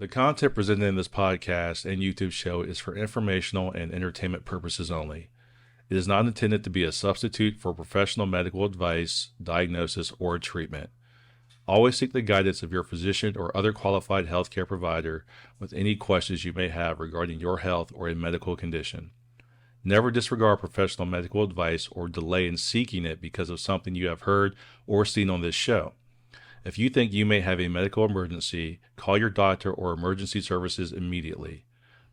The content presented in this podcast and YouTube show is for informational and entertainment purposes only. It is not intended to be a substitute for professional medical advice, diagnosis, or treatment. Always seek the guidance of your physician or other qualified healthcare provider with any questions you may have regarding your health or a medical condition. Never disregard professional medical advice or delay in seeking it because of something you have heard or seen on this show. If you think you may have a medical emergency, call your doctor or emergency services immediately.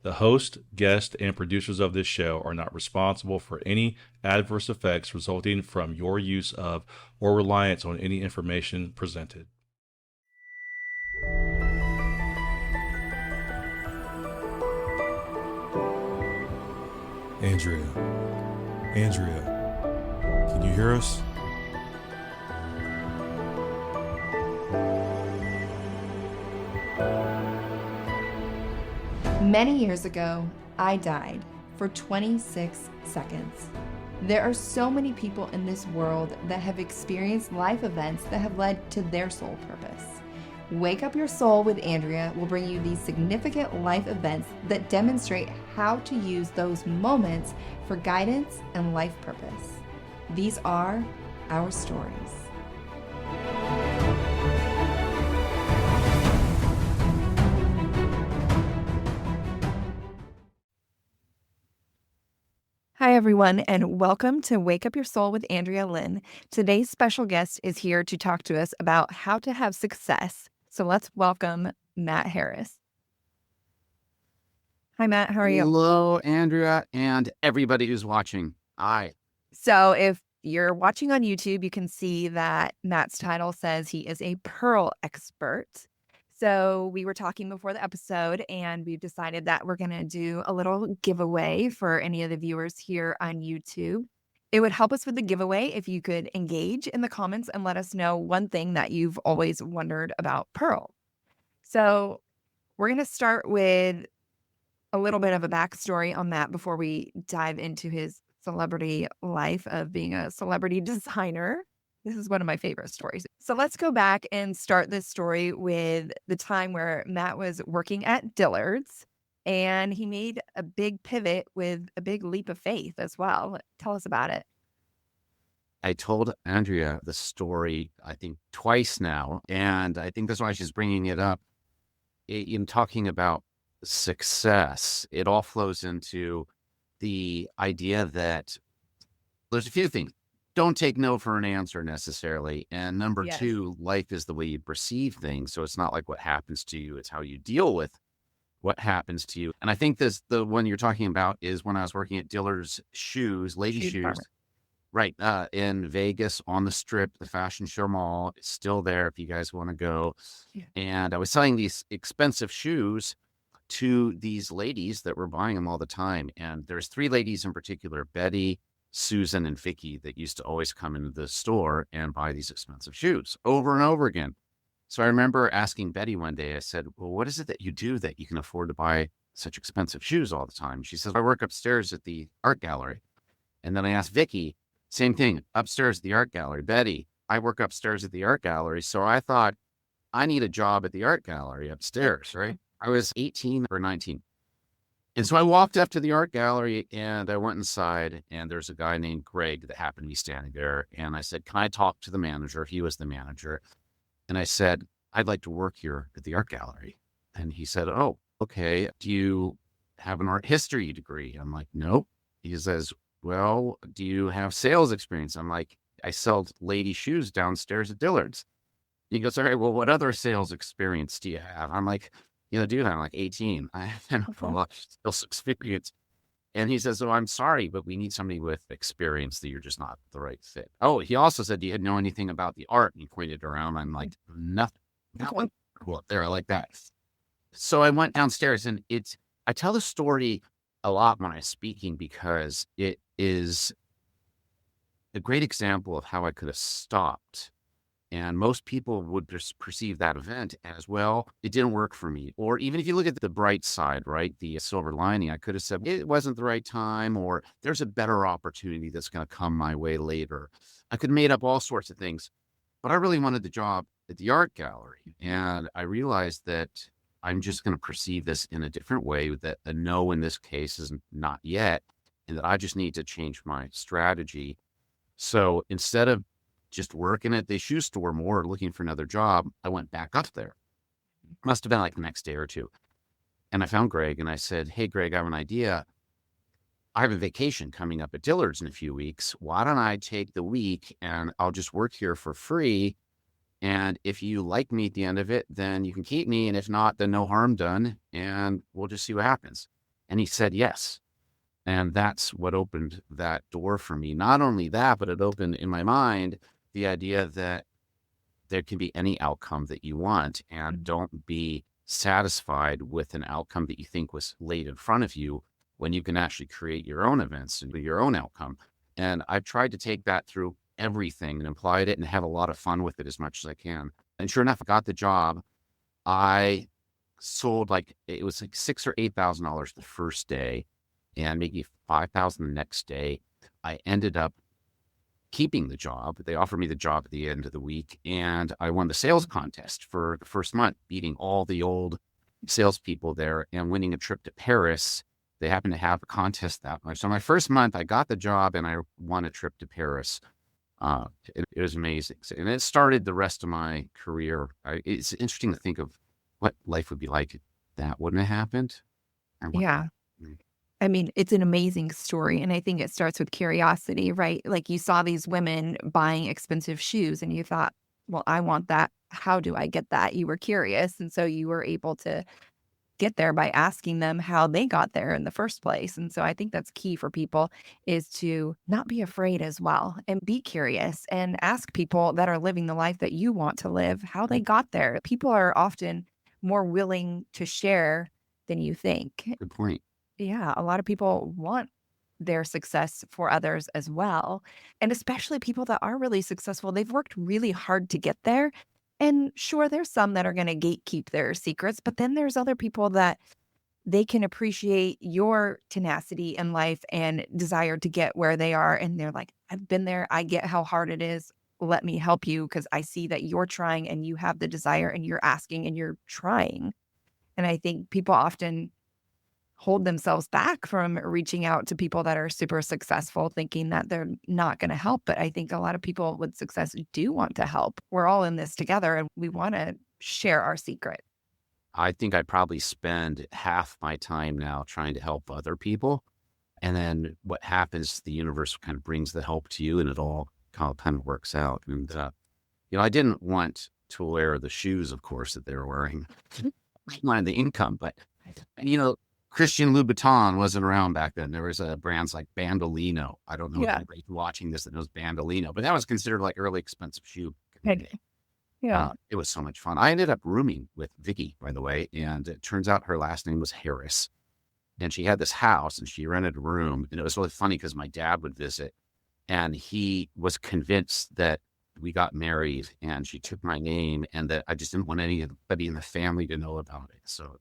The host, guest, and producers of this show are not responsible for any adverse effects resulting from your use of or reliance on any information presented. Andrea, can you hear us? Many years ago, I died for 26 seconds. There are so many people in this world that have experienced life events that have led to their soul purpose. Wake Up Your Soul with Andrea will bring you these significant life events that demonstrate how to use those moments for guidance and life purpose. These are our stories. Hi, everyone, and welcome to Wake Up Your Soul with Andrea Lynn. Today's special guest is here to talk to us about how to have success. So let's welcome Matt Harris. Hi, Matt. How are you? Hello, Andrea, and everybody who's watching. Hi. So if you're watching on YouTube, you can see that Matt's title says he is a Pearl expert. So we were talking before the episode, and we've decided that we're going to do a little giveaway for any of the viewers here on YouTube. It would help us with the giveaway if you could engage in the comments and let us know one thing that you've always wondered about Pearl. So we're going to start with a little bit of a backstory on Matt before we dive into his celebrity life of being a celebrity designer. This is one of my favorite stories. So let's go back and start this story with the time where Matt was working at Dillard's and he made a big pivot with a big leap of faith as well. Tell us about it. I told Andrea the story, I think, twice now, and I think that's why she's bringing it up. In talking about success, it all flows into the idea that there's a few things. Don't take no for an answer necessarily. And number Yes. two, life is the way you perceive things. So it's not like what happens to you, it's how you deal with what happens to you. And I think the one you're talking about is when I was working at Dillard's Shoes, lady Shoe shoes, department. right, in Vegas on the Strip, the Fashion Show Mall. It's still there if you guys want to go. Yeah. And I was selling these expensive shoes to these ladies that were buying them all the time. And there's three ladies in particular, Betty, Susan, and Vicky, that used to always come into the store and buy these expensive shoes over and over again. So I remember asking Betty one day, I said, well, what is it that you do that you can afford to buy such expensive shoes all the time? She says, I work upstairs at the art gallery. And then I asked Vicky, same thing, upstairs at the art gallery. Betty, I work upstairs at the art gallery. So I thought, I need a job at the art gallery upstairs, right? I was 18 or 19. And so I walked up to the art gallery and I went inside, and there's a guy named Greg that happened to be standing there. And I said, can I talk to the manager? He was the manager. And I said, I'd like to work here at the art gallery. And he said, oh, okay. Do you have an art history degree? I'm like, nope. He says, well, do you have sales experience? I'm like, I sell lady shoes downstairs at Dillard's. He goes, all right, well, what other sales experience do you have? I'm like, dude, I'm like 18. I have a lot of sales experience. And he says, oh, I'm sorry, but we need somebody with experience that you're just not the right fit. Oh, he also said, do you know anything about the art? And he pointed around. I'm like, nothing. That one cool up there. I like that. So I went downstairs, and I tell the story a lot when I'm speaking because it is a great example of how I could have stopped. And most people would just perceive that event as, well, it didn't work for me. Or even if you look at the bright side, right, the silver lining, I could have said, it wasn't the right time, or there's a better opportunity that's going to come my way later. I could have made up all sorts of things, but I really wanted the job at the art gallery. And I realized that I'm just going to perceive this in a different way, that a no in this case is not yet, and that I just need to change my strategy. So instead of just working at the shoe store more, looking for another job, I went back up there. Must have been like the next day or two. And I found Greg and I said, "Hey, Greg, I have an idea. I have a vacation coming up at Dillard's in a few weeks. Why don't I take the week and I'll just work here for free? And if you like me at the end of it, then you can keep me. And if not, then no harm done. And we'll just see what happens." And he said yes. And that's what opened that door for me. Not only that, but it opened in my mind the idea that there can be any outcome that you want, and don't be satisfied with an outcome that you think was laid in front of you, when you can actually create your own events and your own outcome. And I've tried to take that through everything and applied it and have a lot of fun with it as much as I can. And sure enough, I got the job. I sold it was like $6,000 or $8,000 the first day, and maybe $5,000 the next day. I ended up keeping the job. They offered me the job at the end of the week, and I won the sales contest for the first month, beating all the old salespeople there and winning a trip to Paris. They happened to have a contest that much. So my first month, I got the job and I won a trip to Paris. It was amazing. And it started the rest of my career. It's interesting to think of what life would be like if that wouldn't have happened. Yeah. I mean, it's an amazing story. And I think it starts with curiosity, right? Like you saw these women buying expensive shoes and you thought, well, I want that. How do I get that? You were curious. And so you were able to get there by asking them how they got there in the first place. And so I think that's key for people, is to not be afraid as well, and be curious and ask people that are living the life that you want to live how they got there. People are often more willing to share than you think. Good point. Yeah, a lot of people want their success for others as well. And especially people that are really successful, they've worked really hard to get there. And sure, there's some that are going to gatekeep their secrets, but then there's other people that they can appreciate your tenacity in life and desire to get where they are. And they're like, I've been there. I get how hard it is. Let me help you, because I see that you're trying and you have the desire and you're asking and you're trying. And I think people often hold themselves back from reaching out to people that are super successful, thinking that they're not going to help. But I think a lot of people with success do want to help. We're all in this together and we want to share our secret. I think I probably spend half my time now trying to help other people. And then what happens, the universe kind of brings the help to you, and it all kind of works out. And, I didn't want to wear the shoes, of course, that they were wearing. Mind the income, but, Christian Louboutin wasn't around back then. There was brands like Bandolino. I don't know if anybody's watching this that knows Bandolino, but that was considered like early expensive shoe. Yeah. It was so much fun. I ended up rooming with Vicky, by the way, and it turns out her last name was Harris. And she had this house and she rented a room. And it was really funny because my dad would visit and he was convinced that we got married, and she took my name, and that I just didn't want anybody in the family to know about it. So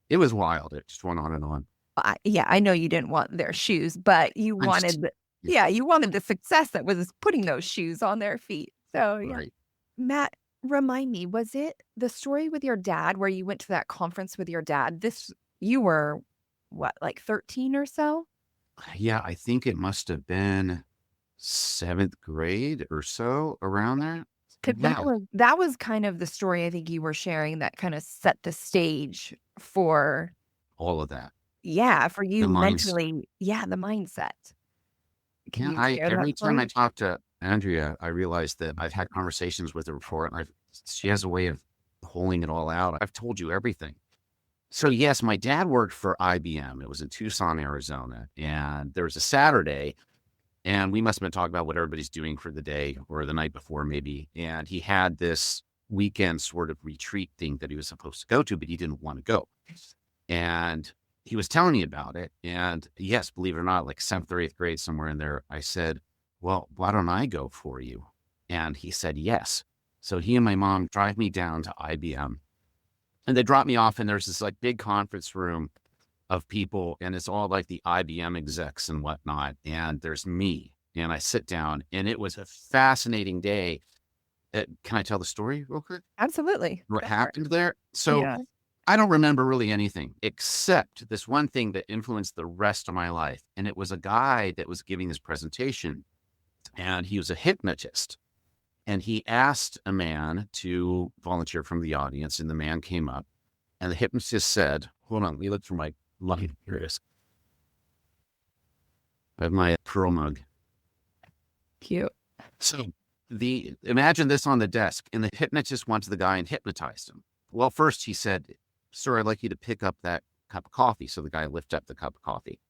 it was wild. It just went on and on. I know you didn't want their shoes, but you wanted, you wanted the success that was putting those shoes on their feet. So, yeah. Right. Matt, remind me, was it the story with your dad where you went to that conference with your dad? You were what, like 13 or so? Yeah, I think it must have been 7th grade or so, around there. Because that was kind of the story I think you were sharing that kind of set the stage for all of that. Yeah, for you The mentally. Yeah, the mindset. Can you share that Every time story? I talk to Andrea, I realize that I've had conversations with her before, and she has a way of pulling it all out. I've told you everything. So yes, my dad worked for IBM. It was in Tucson, Arizona, and there was a Saturday, and we must have been talking about what everybody's doing for the day or the night before maybe. And he had this weekend sort of retreat thing that he was supposed to go to, but he didn't want to go. And he was telling me about it. And yes, believe it or not, like 7th or 8th grade, somewhere in there, I said, well, why don't I go for you? And he said, yes. So he and my mom drive me down to IBM, and they drop me off, and there's this like big conference room of people, and it's all like the IBM execs and whatnot. And there's me, and I sit down, and it was a fascinating day. Can I tell the story real quick? Absolutely. What happened there? So Yeah. I don't remember really anything except this one thing that influenced the rest of my life. And it was a guy that was giving this presentation, and he was a hypnotist. And he asked a man to volunteer from the audience, and the man came up, and the hypnotist said, hold on, let me look through my lucky. Here it is. I have my pearl mug. Cute. So imagine this on the desk, and the hypnotist went to the guy and hypnotized him. Well, first he said, sir, I'd like you to pick up that cup of coffee. So the guy lifted up the cup of coffee,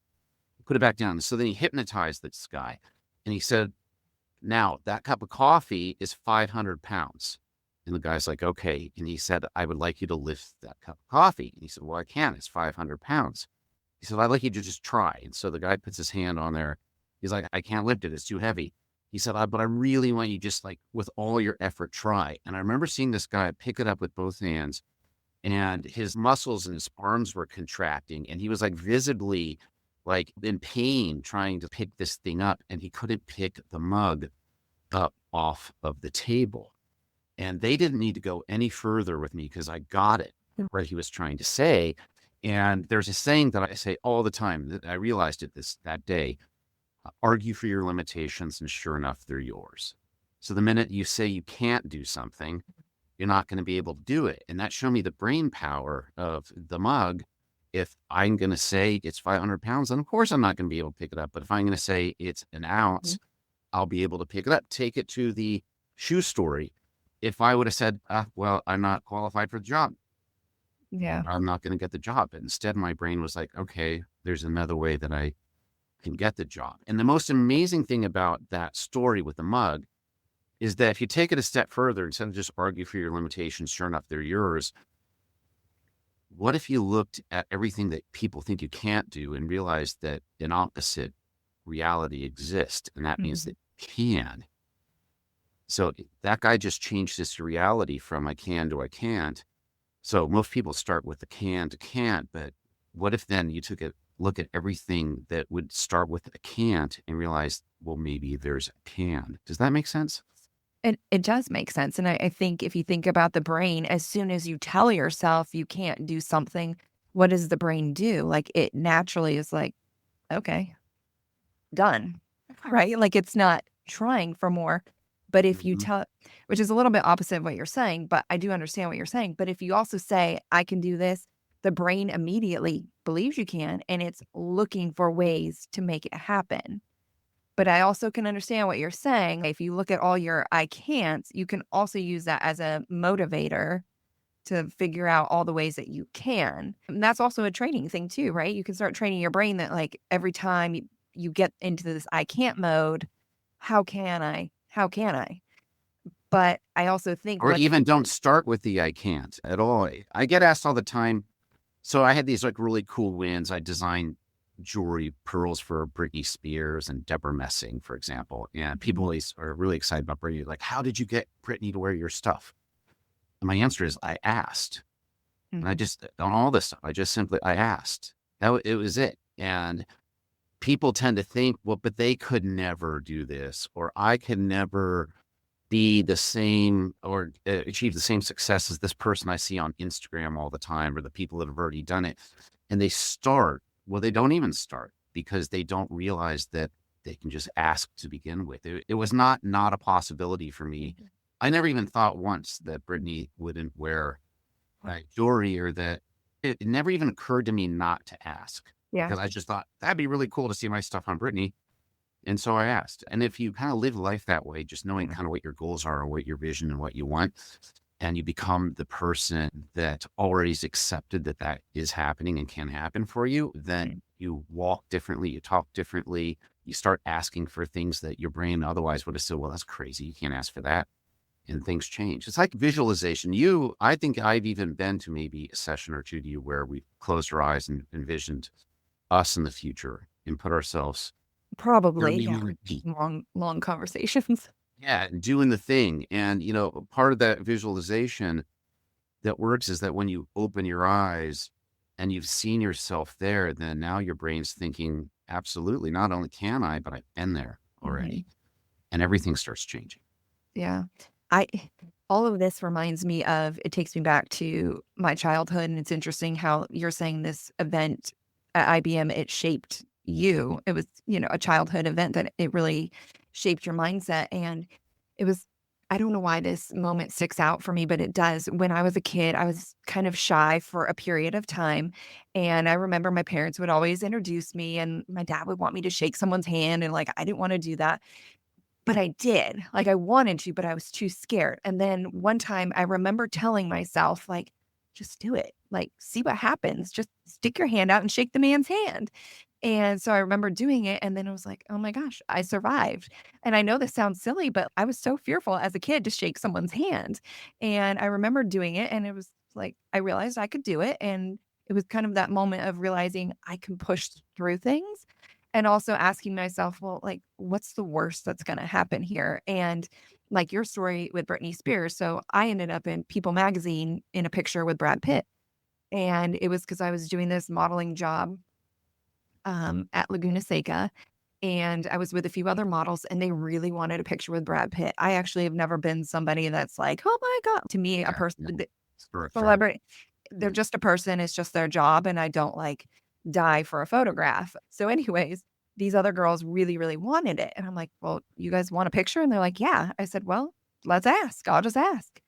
put it back down. So then he hypnotized this guy, and he said, now that cup of coffee is 500 pounds. And the guy's like, okay. And he said, I would like you to lift that cup of coffee. And he said, well, I can't. It's 500 pounds. He said, I'd like you to just try. And so the guy puts his hand on there. He's like, I can't lift it. It's too heavy. He said, but I really want you just like with all your effort, try. And I remember seeing this guy pick it up with both hands, and his muscles and his arms were contracting. And he was like visibly like in pain trying to pick this thing up. And he couldn't pick the mug up off of the table. And they didn't need to go any further with me because I got it, what he was trying to say. And there's a saying that I say all the time that I realized it that day: argue for your limitations, and sure enough, they're yours. So the minute you say you can't do something, you're not going to be able to do it. And that showed me the brain power of the mug. If I'm going to say it's 500 pounds, then of course I'm not going to be able to pick it up. But if I'm going to say it's an ounce, I'll be able to pick it up. Take it to the shoe story. If I would have said, well, I'm not qualified for the job, I'm not going to get the job. But instead, my brain was like, okay, there's another way that I can get the job. And the most amazing thing about that story with the mug is that if you take it a step further, instead of just argue for your limitations, sure enough, they're yours. What if you looked at everything that people think you can't do and realized that an opposite reality exists, and that means that you can? So that guy just changed this reality from I can to I can't. So most people start with the can to can't, but what if then you took a look at everything that would start with a can't and realize, well, maybe there's a can? Does that make sense? It does make sense. And I think if you think about the brain, as soon as you tell yourself you can't do something, what does the brain do? Like it naturally is like, okay, done, right? Like it's not trying for more. But if you tell, which is a little bit opposite of what you're saying, but I do understand what you're saying. But if you also say, I can do this, the brain immediately believes you can, and it's looking for ways to make it happen. But I also can understand what you're saying. If you look at all your I can'ts, you can also use that as a motivator to figure out all the ways that you can. And that's also a training thing too, right? You can start training your brain that like every time you get into this I can't mode, how can I? How can I? But I also think, or even don't start with the I can't at all. I get asked all the time. So I had these like really cool wins. I designed jewelry pearls for Britney Spears and Debra Messing, for example. And people always are really excited about Britney. Like, how did you get Britney to wear your stuff? And my answer is I asked. And I just, on all this stuff, I asked. It was it. And people tend to think, well, but they could never do this, or I could never be the same or achieve the same success as this person I see on Instagram all the time, or the people that have already done it. And they don't even start because they don't realize that they can just ask to begin with. It was not a possibility for me. I never even thought once that Britney wouldn't wear jewelry, or that it never even occurred to me not to ask. Yeah. Because I just thought that'd be really cool to see my stuff on Britney. And so I asked. And if you kind of live life that way, just knowing kind of what your goals are, or what your vision and what you want, and you become the person that already's accepted that is happening and can happen for you, then you walk differently, you talk differently, you start asking for things that your brain otherwise would have said, well, that's crazy, you can't ask for that. And things change. It's like visualization. I think I've even been to maybe a session or two to you where we closed our eyes and envisioned us in the future and put ourselves Probably Yeah. long conversations. Yeah, doing the thing. And, part of that visualization that works is that when you open your eyes and you've seen yourself there, then now your brain's thinking, absolutely, not only can I, but I've been there already. And everything starts changing. Yeah. I all of this reminds me of it takes me back to my childhood, and it's interesting how you're saying this event at IBM, it shaped you. It was, a childhood event that it really shaped your mindset, and it was I don't know why this moment sticks out for me, but it does. When I was a kid, I was kind of shy for a period of time, and I remember my parents would always introduce me, and my dad would want me to shake someone's hand, and, like, I didn't wanna do that. But I did. Like, I wanted to, but I was too scared. And then one time I remember telling myself, like, "Just do it. Like, see what happens. Just stick your hand out and shake the man's hand." And so I remember doing it, and then I was like, "Oh my gosh, I survived." And I know this sounds silly, but I was so fearful as a kid to shake someone's hand. And I remember doing it, and it was like I realized I could do it, and it was kind of that moment of realizing I can push through things. And also asking myself, well, like, what's the worst that's gonna happen here? And like your story with Britney Spears. So I ended up in People magazine in a picture with Brad Pitt. And it was because I was doing this modeling job at Laguna Seca. And I was with a few other models, and they really wanted a picture with Brad Pitt. I actually have never been somebody that's like, oh my God. To me, a Yeah, person, yeah. It's for a friend. celebrity, they're just a person, it's just their job, and I don't, like, die for a photograph. So anyways, these other girls really, really wanted it, and I'm like, "Well, you guys want a picture?" And they're like, "Yeah." I said, "Well, let's ask. I'll just ask."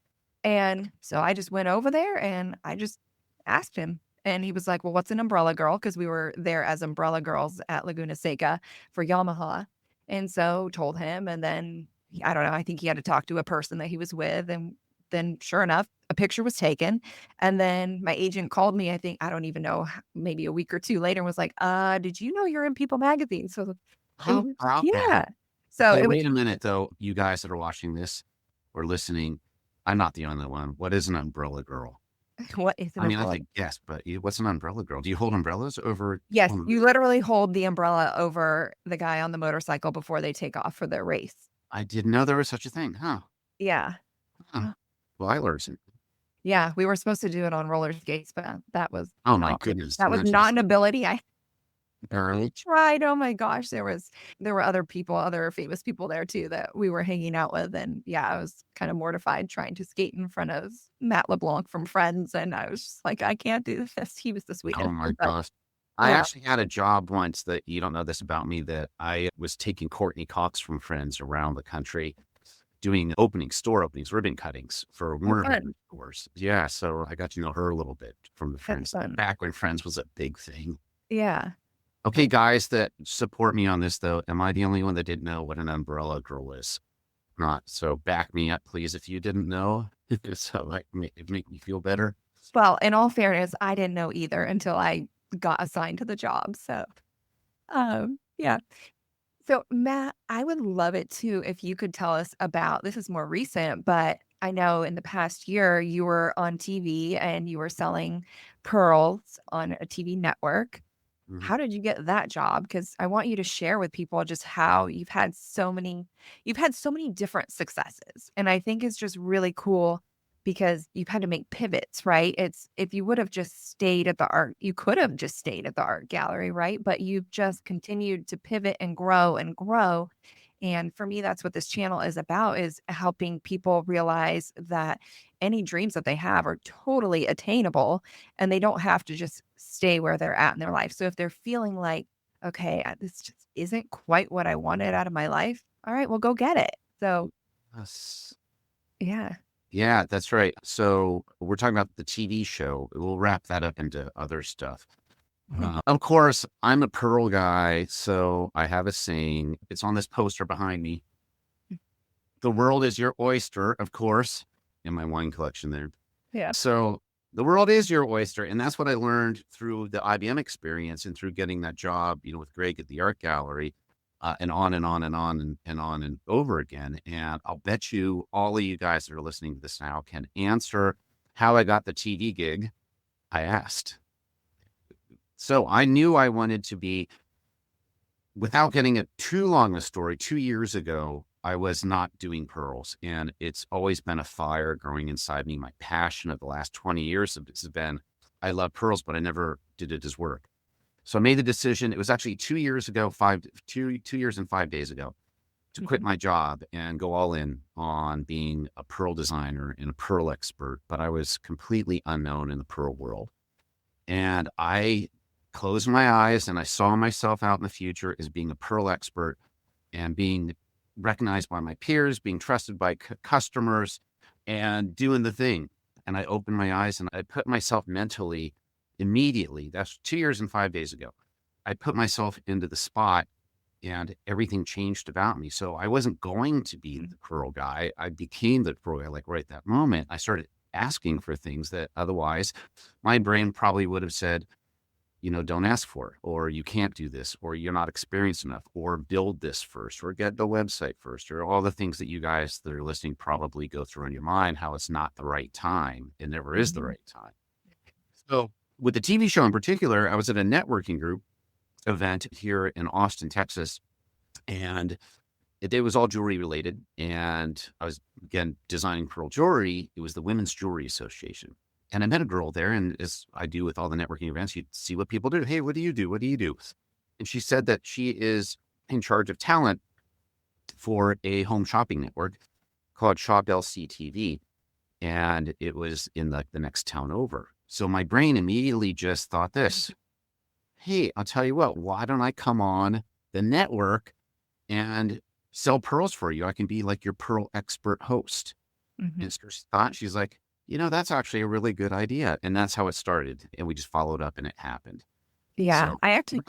And so I just went over there and I just asked him, and he was like, "Well, what's an umbrella girl?" Because we were there as umbrella girls at Laguna Seca for Yamaha, and so told him, and then I don't know, I think he had to talk to a person that he was with, and then sure enough, a picture was taken, and then my agent called me, I think, I don't even know, maybe a week or 2 later and was like, did you know you're in People magazine?" So it How was about that? yeah. So Okay, it was wait a minute though, you guys that are watching this or listening. I'm not the only one. What is an umbrella girl? what is an I mean, I umbrella? think yes, but what's an umbrella girl? Do you hold umbrellas over? Yes, you literally hold the umbrella over the guy on the motorcycle before they take off for their race. I didn't know there was such a thing, huh? Yeah. Huh. Uh, Well, I learned something. yeah, we were supposed to do it on roller skates, but that was Oh my not goodness. that was Not not just an ability I apparently. tried. Oh my gosh, there were other people, other famous people there too that we were hanging out with, and yeah, I was kind of mortified trying to skate in front of Matt LeBlanc from Friends, and I was just like, I can't do this. He was the Oh sweetest, my but gosh. I yeah. actually had a job once that you don't know this about me, that I was taking Courtney Cox from Friends around the country doing store openings, ribbon cuttings for Oh, Warner fun. Brothers stores. Yeah, so I got to know her a little bit from the That's Friends fun. back when Friends was a big thing. Yeah. Okay, guys that support me on this though, am I the only one that didn't know what an umbrella girl is? Not. So back me up, please, if you didn't know. So like make me feel better. Well, in all fairness, I didn't know either until I got assigned to the job. So, yeah. So, Matt, I would love it too if you could tell us about this is more recent, but I know in the past year you were on TV and you were selling pearls on a TV network. Mhm. How did you get that job? Because I want you to share with people just how you've had so many different successes. And I think it's just really cool because you've had to make pivots, right? It's if you would have just stayed at the art, you could have just stayed at the art gallery, right? But you've just continued to pivot and grow and grow. And for me, that's what this channel is about, is helping people realize that any dreams that they have are totally attainable and they don't have to just stay where they're at in their life. So if they're feeling like, okay, this just isn't quite what I wanted out of my life, all right, well, go get it. So, Yes. yeah. Yeah, that's right. So we're talking about the TV show. We'll wrap that up into other stuff. Of course, I'm a pearl guy, so I have a saying. It's on this poster behind me. The world is your oyster, of course, in my wine collection there. Yeah. So the world is your oyster. And that's what I learned through the IBM experience and through getting that job, with Greg at the art gallery, and on and on and on and on and over again. And I'll bet you all of you guys that are listening to this now can answer how I got the TV gig I asked. So I knew I wanted to be, without getting it too long a story, 2 years ago, I was not doing pearls. And it's always been a fire growing inside me. My passion of the last 20 years has been, I love pearls, but I never did it as work. So I made the decision. It was actually 2 years ago, 2 years and 5 days ago, to quit my job and go all in on being a pearl designer and a pearl expert, but I was completely unknown in the pearl world. And I closed my eyes and I saw myself out in the future as being a pearl expert and being recognized by my peers, being trusted by customers, and doing the thing. And I opened my eyes and I put myself mentally immediately, that's 2 years and 5 days ago, I put myself into the spot and everything changed about me. So I wasn't going to be the pearl guy. I became the pearl guy, like right at that moment. I started asking for things that otherwise my brain probably would have said, don't ask for it, or you can't do this, or you're not experienced enough, or build this first, or get the website first, or all the things that you guys that are listening probably go through in your mind, how it's not the right time. It never is the right time. So with the TV show in particular, I was at a networking group event here in Austin, Texas, and it was all jewelry related. And I was, again, designing pearl jewelry. It was the Women's Jewelry Association. And I met a girl there, and as I do with all the networking events, you see what people do. Hey, what do you do? What do you do? And she said that she is in charge of talent for a home shopping network called Shop LCTV. And it was in the next town over. So my brain immediately just thought this, hey, I'll tell you what, why don't I come on the network and sell pearls for you? I can be like your pearl expert host. And so she thought, she's like, that's actually a really good idea. And that's how it started. And we just followed up and it happened. Yeah, So, I actually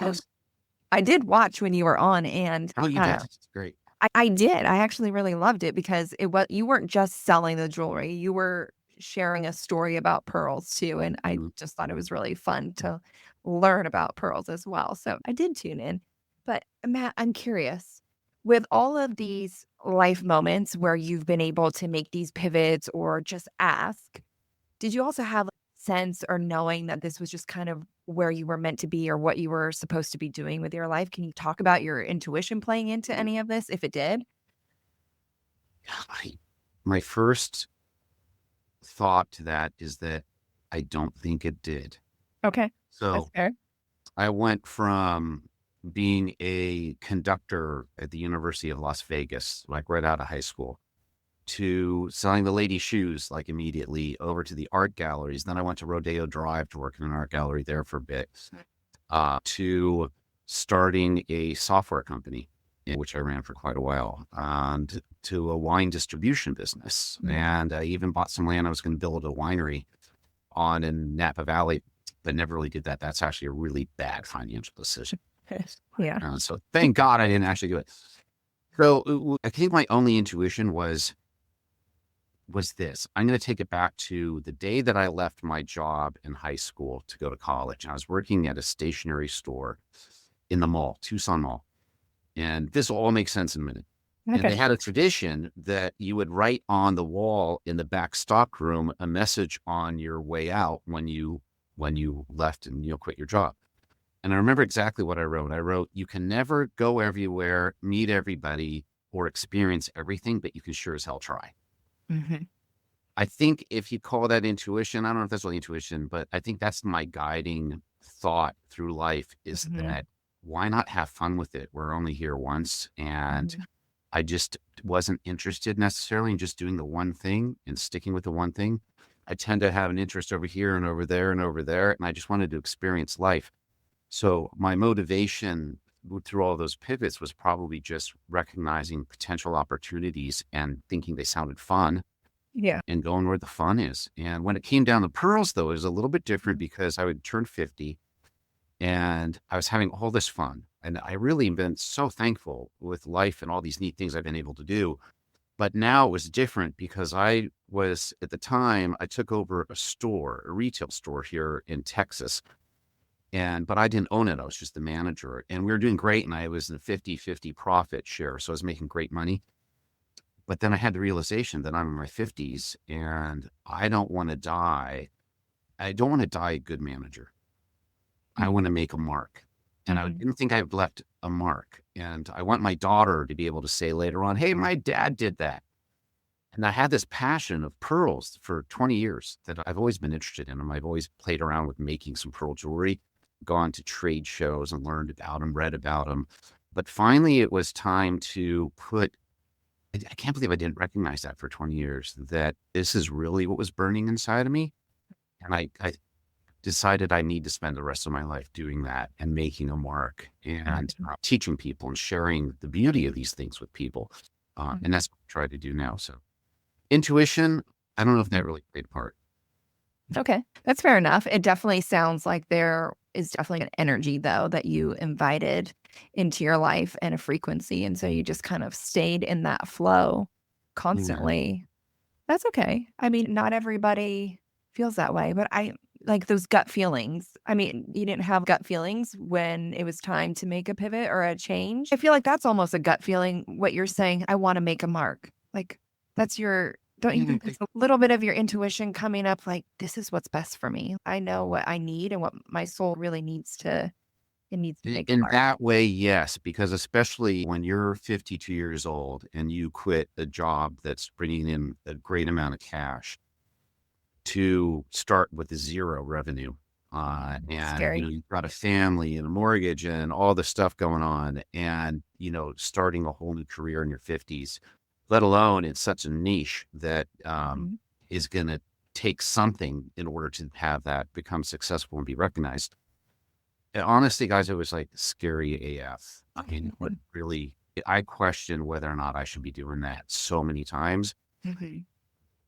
I did watch when you were on, and oh, you did. It's great. I did. I actually really loved it because you weren't just selling the jewelry. You were sharing a story about pearls too. And I just thought it was really fun to learn about pearls as well. So I did tune in. But Matt, I'm curious, with all of these life moments where you've been able to make these pivots or just ask, did you also have a sense or knowing that this was just kind of where you were meant to be or what you were supposed to be doing with your life? Can you talk about your intuition playing into any of this, if it did? My first thought to that is that I don't think it did. Okay. So That's fair. I went from being a conductor at the University of Las Vegas, like right out of high school, to selling the lady shoes, like immediately, over to the art galleries. Then I went to Rodeo Drive to work in an art gallery there for a bit, to starting a software company, which I ran for quite a while, and to a wine distribution business. And I even bought some land. I was going to build a winery on in Napa Valley, but never really did that. That's actually a really bad financial decision. Yeah. So thank God I didn't actually do it. So I think my only intuition was this. I'm going to take it back to the day that I left my job in high school to go to college. I was working at a stationery store in the mall, Tucson Mall. And this will all make sense in a minute. And they had a tradition that you would write on the wall in the back stock room a message on your way out when you left and quit your job. And I remember exactly what I wrote. I wrote, you can never go everywhere, meet everybody, or experience everything, but you can sure as hell try. I think if you call that intuition, I don't know if that's really intuition, but I think that's my guiding thought through life is that why not have fun with it? We're only here once. And I just wasn't interested necessarily in just doing the one thing and sticking with the one thing. I tend to have an interest over here and over there and over there. And I just wanted to experience life. So my motivation through all those pivots was probably just recognizing potential opportunities and thinking they sounded fun. Yeah. And going where the fun is. And when it came down to pearls, though, it was a little bit different because I would turn 50 and I was having all this fun. And I really been so thankful with life and all these neat things I've been able to do. But now it was different because I was, at the time, I took over a retail store here in Texas. But I didn't own it. I was just the manager. And we were doing great. And I was in a 50-50 profit share. So I was making great money. But then I had the realization that I'm in my 50s and I don't want to die. I don't want to die a good manager. I want to make a mark. And I didn't think I've left a mark. And I want my daughter to be able to say later on, hey, my dad did that. And I had this passion of pearls for 20 years that I've always been interested in them. I've always played around with making some pearl jewelry, gone to trade shows and learned about them, read about them. But finally, it was time to I can't believe I didn't recognize that for 20 years, that this is really what was burning inside of me. And I decided I need to spend the rest of my life doing that and making a mark and teaching people and sharing the beauty of these things with people. And that's what I try to do now. So intuition, I don't know if that really played a part. Okay, that's fair enough. It definitely sounds like there is definitely an energy, though, that you invited into your life and a frequency. And so you just kind of stayed in that flow constantly. That's okay. I mean, not everybody feels that way, but I like those gut feelings. I mean, you didn't have gut feelings when it was time to make a pivot or a change. I feel like that's almost a gut feeling, what you're saying, I want to make a mark. Like that's don't you think that's a little bit of your intuition coming up like, this is what's best for me? I know what I need and what my soul really needs to make a In mark. that way, yes, because especially when you're 52 years old and you quit a job that's bringing in a great amount of cash to start with zero revenue. And Scary. you've got a family and a mortgage and all the stuff going on, and starting a whole new career in your 50s, let alone in such a niche that is going to take something in order to have that become successful and be recognized. And honestly, guys, it was like scary AF. I mean, what really, I question whether or not I should be doing that so many times.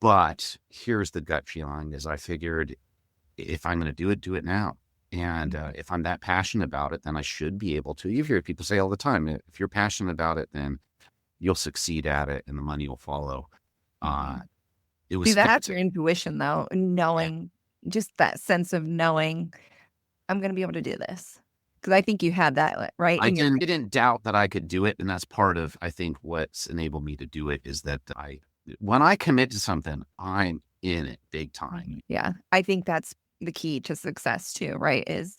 But here's the gut feeling is I figured if I'm going to do it now. And if I'm that passionate about it, then I should be able to. You hear people say all the time, if you're passionate about it, then you'll succeed at it and the money will follow. It was See, that's your intuition, though, knowing just that sense of knowing I'm going to be able to do this. Because I think you had that, right? I didn't doubt that I could do it. And that's part of, I think, what's enabled me to do it is that when I commit to something, I'm in it big time. Yeah. I think that's the key to success too, right? Is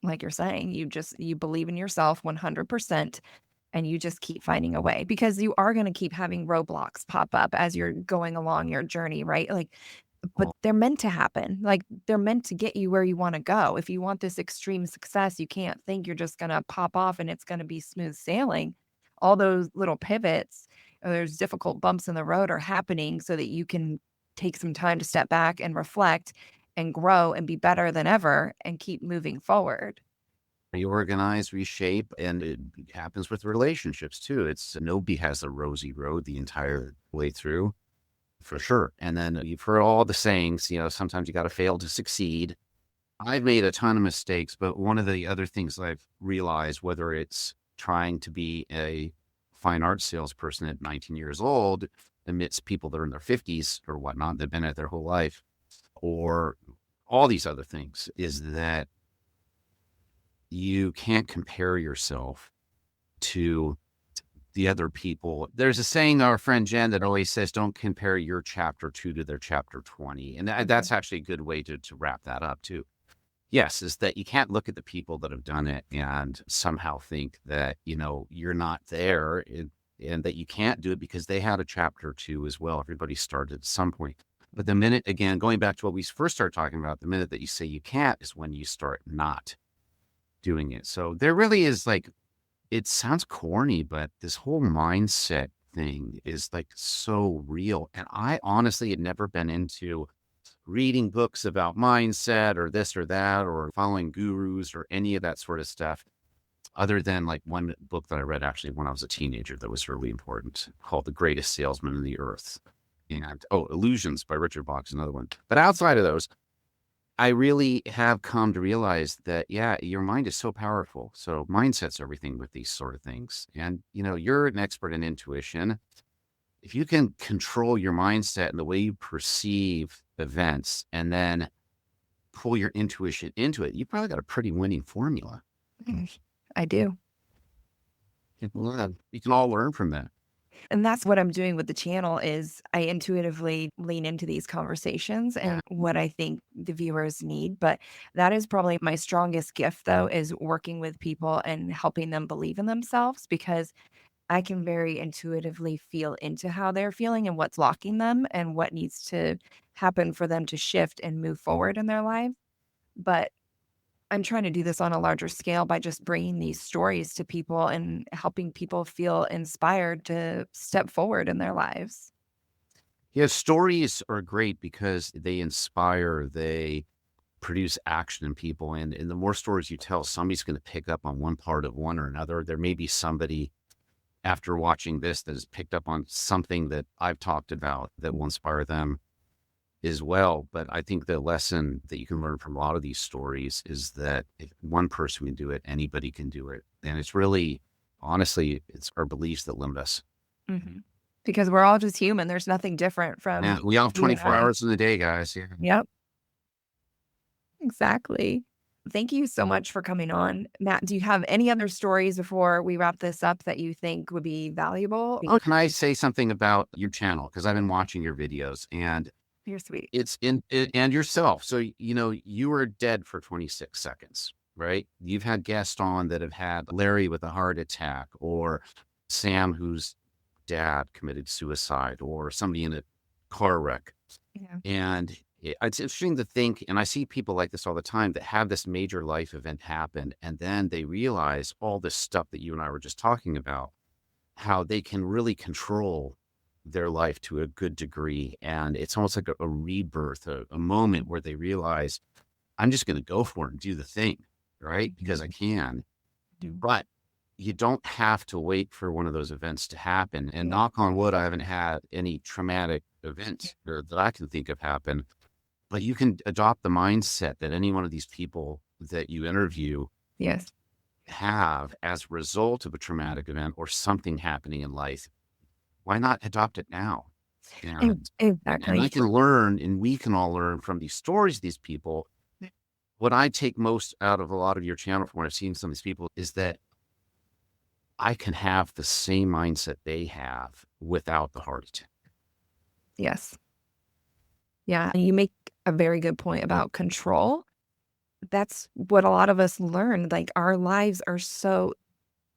like you're saying, you believe in yourself 100%. And you just keep finding a way because you are going to keep having roadblocks pop up as you're going along your journey, right? Like, but they're meant to happen. Like they're meant to get you where you want to go. If you want this extreme success, you can't think you're just going to pop off and it's going to be smooth sailing. All those little pivots, or there's difficult bumps in the road are happening so that you can take some time to step back and reflect and grow and be better than ever and keep moving forward. Reorganize, reshape, and it happens with relationships too. Nobody has a rosy road the entire way through, for sure. And then you've heard all the sayings, sometimes you got to fail to succeed. I've made a ton of mistakes, but one of the other things I've realized, whether it's trying to be a fine art salesperson at 19 years old amidst people that are in their 50s or whatnot, they've been at their whole life, or all these other things, is that you can't compare yourself to the other people. There's a saying, our friend Jen, that always says, don't compare your chapter 2 to their chapter 20. And that's actually a good way to wrap that up too. Yes, is that you can't look at the people that have done it and somehow think that, you're not there and that you can't do it because they had a chapter 2 as well. Everybody started at some point. But the minute, again, going back to what we first started talking about, the minute that you say you can't is when you start not doing it. So there really is it sounds corny, but this whole mindset thing is so real. And I honestly had never been into reading books about mindset or this or that, or following gurus or any of that sort of stuff, other than one book that I read actually when I was a teenager that was really important, called The Greatest Salesman on the Earth. And Illusions by Richard Bach's another one. But outside of those, I really have come to realize that, your mind is so powerful. So mindset's everything with these sort of things. And, you're an expert in intuition. If you can control your mindset and the way you perceive events and then pull your intuition into it, you probably got a pretty winning formula. I do. You can all learn from that. And that's what I'm doing with the channel is I intuitively lean into these conversations and what I think the viewers need. But that is probably my strongest gift, though, is working with people and helping them believe in themselves, because I can very intuitively feel into how they're feeling and what's blocking them and what needs to happen for them to shift and move forward in their life. But I'm trying to do this on a larger scale by just bringing these stories to people and helping people feel inspired to step forward in their lives. Yeah, stories are great because they inspire, they produce action in people. And the more stories you tell, somebody's going to pick up on one part of one or another. There may be somebody after watching this that has picked up on something that I've talked about that will inspire them as well. But I think the lesson that you can learn from a lot of these stories is that if one person can do it, anybody can do it. And it's really, honestly, it's our beliefs that limit us. Mhm. Because we're all just human. There's nothing different Yeah, from we all have you and 24 I. hours in the day, guys. Yeah. Yep, exactly. Thank you so much for coming on. Matt, do you have any other stories before we wrap this up that you think would be valuable? Oh, can I say something about your channel? Because I've been watching your videos and You're sweet. and yourself. So, you were dead for 26 seconds, right? You've had guests on that have had Larry with a heart attack, or Sam, whose dad committed suicide, or somebody in a car wreck. Yeah. And it's interesting to think, and I see people like this all the time that have this major life event happen, and then they realize all this stuff that you and I were just talking about, how they can really control their life to a good degree. And it's almost like a rebirth, a moment where they realize, I'm just going to go for it and do the thing, right? Because I can. But you don't have to wait for one of those events to happen. And knock on wood, I haven't had any traumatic events that I can think of happen. But you can adopt the mindset that any one of these people that you interview Yes. have as a result of a traumatic event or something happening in life. Why not adopt it now? And I Exactly. can learn, and we can all learn from these stories of these people. What I take most out of a lot of your channel from what I've seen some of these people is that I can have the same mindset they have without the heart attack. Yes. Yeah. You make a very good point about control. That's what a lot of us learn. Like our lives are so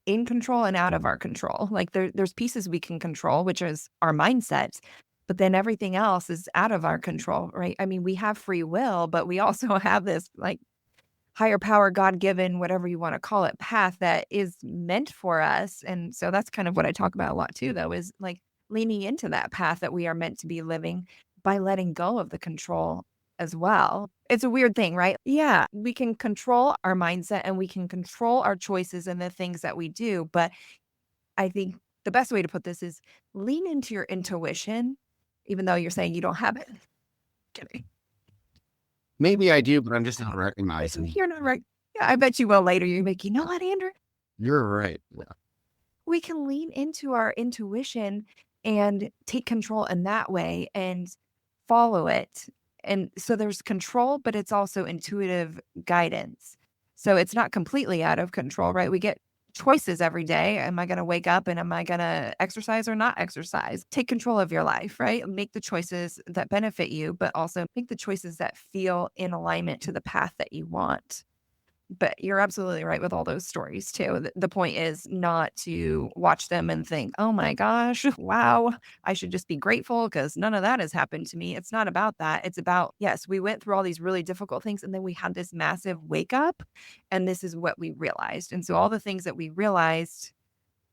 in control and out of our control. Like there's pieces we can control, which is our mindset, but then everything else is out of our control, right? I mean, we have free will, but we also have this like higher power, God given, whatever you want to call it, path that is meant for us. And so that's kind of what I talk about a lot too, though, is like leaning into that path that we are meant to be living by letting go of the control as well. It's a weird thing, right? Yeah, we can control our mindset and we can control our choices and the things that we do. But I think the best way to put this is lean into your intuition, even though you're saying you don't have it. Kidding. Maybe I do, but I'm just not recognizing. You're not right. Yeah, I bet you will later. You're like, you know what, Andrew? You're right. Yeah. We can lean into our intuition and take control in that way and follow it. And so there's control, but it's also intuitive guidance. So it's not completely out of control, right? We get choices every day. Am I going to wake up and am I going to exercise or not exercise? Take control of your life, right? Make the choices that benefit you, but also make the choices that feel in alignment to the path that you want. But you're absolutely right with all those stories too. The point is not to watch them and think, oh my gosh, wow, I should just be grateful because none of that has happened to me. It's not about that. It's about, yes, we went through all these really difficult things and then we had this massive wake up and this is what we realized. And so all the things that we realized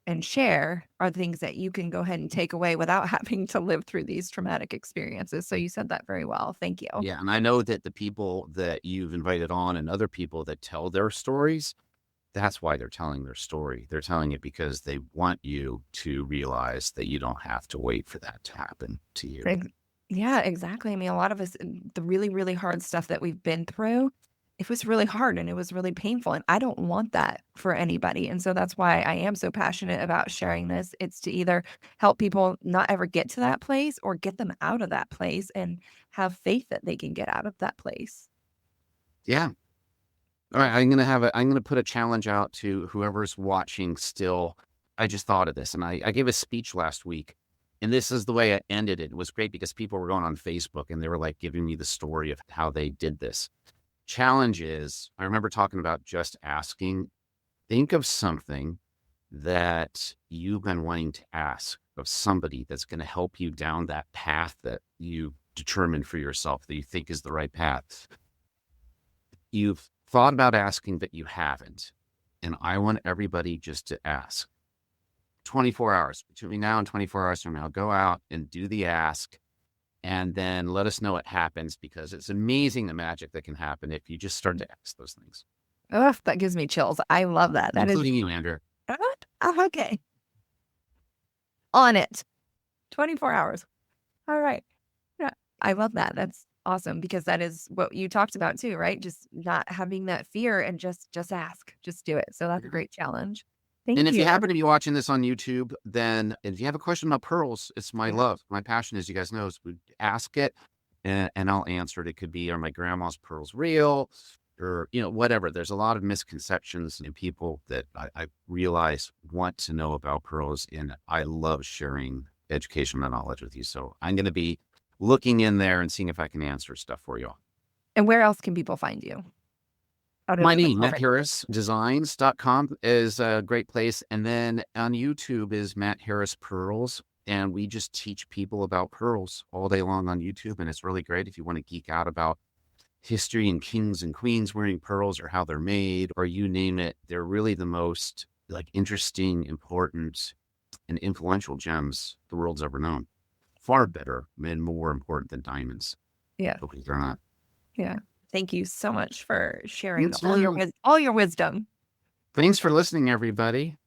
and share are things that you can go ahead and take away without having to live through these traumatic experiences. So you said that very well. Thank you. Yeah. And I know that the people that you've invited on and other people that tell their stories, that's why they're telling their story. They're telling it because they want you to realize that you don't have to wait for that to happen to you. Yeah, exactly. I mean, a lot of us, the really, really hard stuff that we've been through, it was really hard and it was really painful. And I don't want that for anybody. And so that's why I am so passionate about sharing this. It's to either help people not ever get to that place or get them out of that place and have faith that they can get out of that place. Yeah. All right. I'm going to put a challenge out to whoever's watching still. I just thought of this and I gave a speech last week. And this is the way I ended it. It was great because people were going on Facebook and they were like giving me the story of how they did this. Challenge is, I remember talking about just asking. Think of something that you've been wanting to ask of somebody that's going to help you down that path that you determined for yourself that you think is the right path. You've thought about asking, but you haven't. And I want everybody just to ask. 24 hours, between now and 24 hours from now, go out and do the ask. And then let us know what happens, because it's amazing the magic that can happen if you just start to ask those things. Oh, that gives me chills. I love that. That Including you, Andrea. Okay. On it. 24 hours. All right. Yeah, I love that. That's awesome, because that is what you talked about too, right? Just not having that fear and just ask, just do it. So that's a great challenge. Thank And if you. you happen to be watching this on YouTube, then if you have a question about pearls, it's my love. My passion, as you guys know, is we ask it and I'll answer it. It could be, are my grandma's pearls real? Or, whatever. There's a lot of misconceptions in people that I realize want to know about pearls. And I love sharing educational knowledge with you. So I'm going to be looking in there and seeing if I can answer stuff for you all. And where else can people find you? My name, MattHarrisDesigns.com is a great place. And then on YouTube is Matt Harris Pearls. And we just teach people about pearls all day long on YouTube. And it's really great if you want to geek out about history and kings and queens wearing pearls, or how they're made, or you name it. They're really the most interesting, important, and influential gems the world's ever known. Far better and more important than diamonds. Yeah. Believe it or not. Yeah. Thank you so much for sharing It's all your wisdom. Thanks for listening, everybody.